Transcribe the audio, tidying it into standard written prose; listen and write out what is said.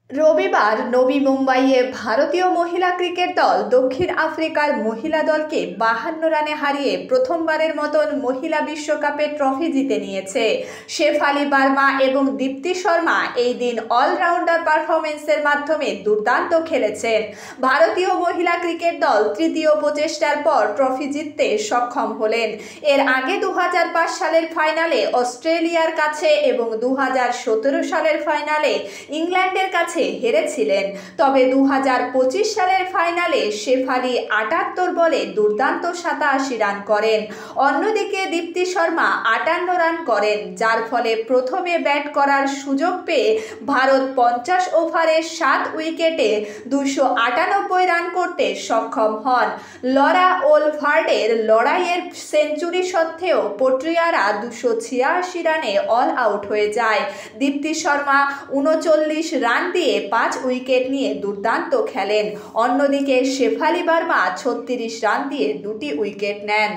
রবিবার নবী মুম্বাইয়ে ভারতীয় মহিলা ক্রিকেট দল দক্ষিণ আফ্রিকার মহিলা দলকে 52 রানে হারিয়ে প্রথমবারের মতন মহিলা বিশ্বকাপে ট্রফি জিতে নিয়েছে। শেফালি বার্মা এবং দীপ্তি শর্মা এই দিন অলরাউন্ডার পারফরমেন্সের মাধ্যমে দুর্দান্ত খেলেছেন। ভারতীয় মহিলা ক্রিকেট দল তৃতীয় প্রচেষ্টার পর ট্রফি জিততে সক্ষম হলেন। এর আগে 2005 সালের ফাইনালে অস্ট্রেলিয়ার কাছে এবং 2017 সালের ফাইনালে ইংল্যান্ডের কাছে হেরেছিলেন। তবে 2025 সালের ফাইনালে শেফালি 78 বলে দুর্দান্ত 87 রান করেন। অন্যদিকে দীপ্তি শর্মা 58 রান করেন, যার ফলে প্রথমে ব্যাট করার সুযোগ পেয়ে ভারত 50 ওভারে 7 উইকেটে 298 রান করতে সক্ষম হন। লরা ওলভার্ডের লড়াইয়ের সেঞ্চুরি সত্ত্বেও পট্রিয়ারা 286 রানে অল আউট হয়ে যায়। দীপ্তি শর্মা 39 রান দিয়ে 5 উইকেট নিয়ে দুর্দান্ত খেলেন। অন্যদিকে শেফালি বার্মা 36 রান দিয়ে 2টি উইকেট নেন।